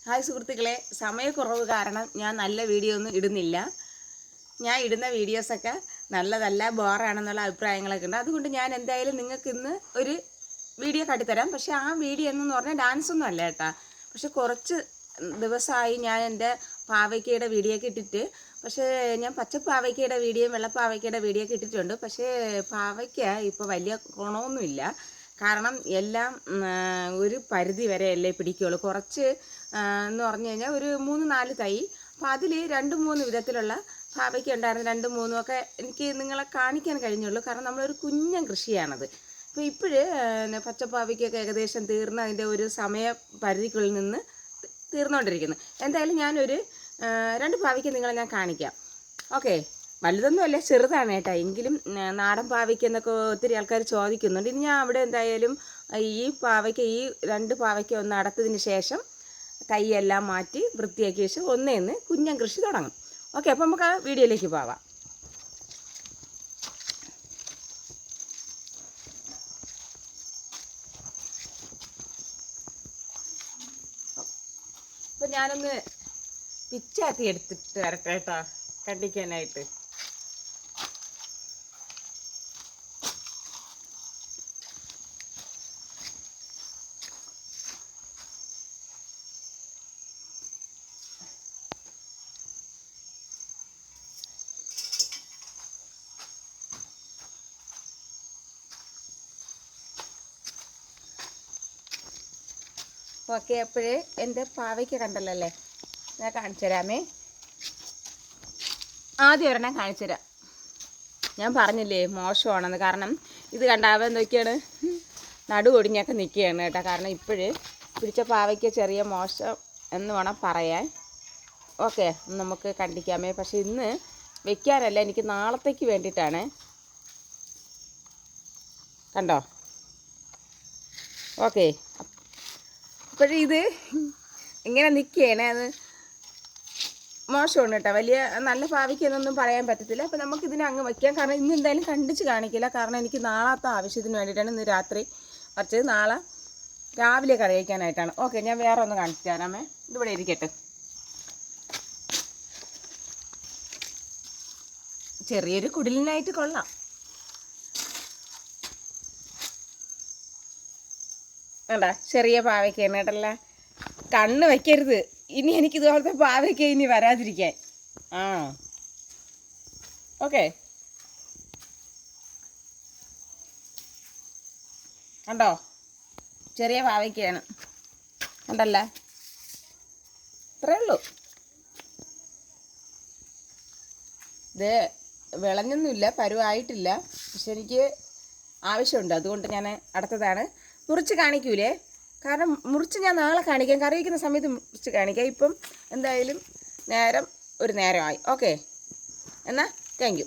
Hi സുഹൃത്തുക്കളെ, സമയക്കുറവ് കാരണം ഞാൻ നല്ല വീഡിയോ ഒന്നും ഇടുന്നില്ല. ഞാൻ ഇടുന്ന വീഡിയോസൊക്കെ നല്ലതല്ല, ബോറാണെന്നുള്ള അഭിപ്രായങ്ങളൊക്കെ ഉണ്ട്. അതുകൊണ്ട് ഞാൻ എന്തായാലും നിങ്ങൾക്ക് ഇന്ന് ഒരു വീഡിയോ കാട്ടിത്തരാം. പക്ഷേ ആ വീഡിയോ എന്ന് പറഞ്ഞാൽ ഡാൻസൊന്നും അല്ല കേട്ടോ. പക്ഷെ കുറച്ച് ദിവസമായി ഞാൻ എൻ്റെ പാവയ്ക്കയുടെ വീഡിയോ ഒക്കെ ഇട്ടിട്ട്. പക്ഷേ ഞാൻ പച്ചപ്പാവയ്ക്കയുടെ വീഡിയോയും വെള്ളപ്പാവയ്ക്കയുടെ വീഡിയോ ഒക്കെ ഇട്ടിട്ടുണ്ട്. പക്ഷേ പാവയ്ക്ക ഇപ്പോൾ വലിയ ഗുണമൊന്നുമില്ല. കാരണം എല്ലാം ഒരു പരിധി വരെയല്ലേ പിടിക്കുകയുള്ളൂ. കുറച്ച് എന്ന് പറഞ്ഞു കഴിഞ്ഞാൽ ഒരു 3-4 തൈ. അപ്പോൾ അതിൽ 2-3 വിധത്തിലുള്ള പാവയ്ക്ക ഉണ്ടായിരുന്നു. 2-3 ഒക്കെ എനിക്ക് നിങ്ങളെ കാണിക്കാൻ കഴിഞ്ഞുള്ളൂ. കാരണം നമ്മളൊരു കുഞ്ഞൻ കൃഷിയാണത്. അപ്പോൾ ഇപ്പോഴ് പച്ചപ്പാവയ്ക്കൊക്കെ ഏകദേശം തീർന്ന് അതിൻ്റെ ഒരു സമയ പരിധിക്കുള്ളിൽ നിന്ന് തീർന്നുകൊണ്ടിരിക്കുന്നു. എന്തായാലും ഞാനൊരു 2 പാവയ്ക്ക നിങ്ങളെ ഞാൻ കാണിക്കാം. ഓക്കെ, വലുതൊന്നുമല്ല, ചെറുതാണ് കേട്ടോ. എങ്കിലും നാടൻ പാവയ്ക്ക എന്നൊക്കെ ഒത്തിരി ആൾക്കാർ ചോദിക്കുന്നുണ്ട്. ഇനി ഞാൻ അവിടെ എന്തായാലും ഈ 2 പാവയ്ക്ക ഒന്ന് അടത്തതിന് ശേഷം തൈയെല്ലാം മാറ്റി വൃത്തിയാക്കിയ ശേഷം ഒന്നേന്ന് കുഞ്ഞൻ കൃഷി തുടങ്ങും. ഓക്കെ, അപ്പോൾ നമുക്ക് ആ വീഡിയോയിലേക്ക് പോവാം. അപ്പോൾ ഞാനൊന്ന് പിച്ചാത്തി എടുത്തിട്ട് വരട്ടെ കേട്ടോ, കണ്ടിക്കാനായിട്ട്. ഓക്കെ, അപ്പോഴേ എൻ്റെ പാവയ്ക്ക കണ്ടല്ലോ അല്ലേ, ഞാൻ കാണിച്ചു തരാമേ. ആദ്യം ഒരെണ്ണം കാണിച്ചു തരാം. ഞാൻ പറഞ്ഞില്ലേ മോശമാണെന്ന്. കാരണം ഇത് കണ്ടാവാൻ നോക്കിയാണ് നടുവൊടിഞ്ഞൊക്കെ നിൽക്കുകയാണ് കേട്ടോ. കാരണം ഇപ്പോഴ് പിടിച്ച പാവയ്ക്ക ചെറിയ മോശം എന്ന് വേണം പറയാൻ. ഓക്കെ, നമുക്ക് കണ്ടിക്കാമേ. പക്ഷെ ഇന്ന് വെക്കാനല്ല, എനിക്ക് നാളത്തേക്ക് വേണ്ടിയിട്ടാണ്. കണ്ടോ? ഓക്കെ, അപ്പോഴേ ഇത് ഇങ്ങനെ നിൽക്കുകയാണ്. അത് മോശമാണ് കേട്ടോ. വലിയ നല്ല പാവയ്ക്കൊന്നും പറയാൻ പറ്റത്തില്ല. അപ്പോൾ നമുക്കിതിനെ അങ്ങ് വയ്ക്കാം. കാരണം ഇന്ന് എന്തായാലും കണ്ടിച്ച് കാണിക്കില്ല. കാരണം എനിക്ക് നാളത്തെ ആവശ്യത്തിന് വേണ്ടിയിട്ടാണ് ഇന്ന് രാത്രി വച്ചത്. നാളെ രാവിലെ കറി വയ്ക്കാനായിട്ടാണ്. ഓക്കെ, ഞാൻ വേറെ ഒന്ന് കാണിച്ചു തരാമേ. ഇതിവിടെ ഇരിക്കട്ടെ. ചെറിയൊരു കുടിലിനായിട്ട് കൊള്ളാം. വേണ്ട, ചെറിയ പാവയ്ക്കാണ് കേട്ടല്ല. കണ്ണ് വയ്ക്കരുത്. ഇനി എനിക്ക് ഇതുപോലത്തെ പാവയ്ക്ക ഇനി വരാതിരിക്കാൻ. ഓക്കെ, കണ്ടോ? ചെറിയ പാവയ്ക്കയാണ് കണ്ടല്ല. ഇത്രയേ ഉള്ളൂ. ഇത് വിളഞ്ഞൊന്നുമില്ല, പരുവായിട്ടില്ല. പക്ഷെ എനിക്ക് ആവശ്യമുണ്ട്, അതുകൊണ്ട് ഞാൻ അടുത്തതാണ്. മുറിച്ച് കാണിക്കൂലേ? കാരണം മുറിച്ച് ഞാൻ നാളെ കാണിക്കാം. കറി വയ്ക്കുന്ന സമയത്ത് മുറിച്ച് കാണിക്കാം. ഇപ്പം എന്തായാലും ഒരു നേരമായി. ഓക്കെ, എന്നാൽ താങ്ക് യു.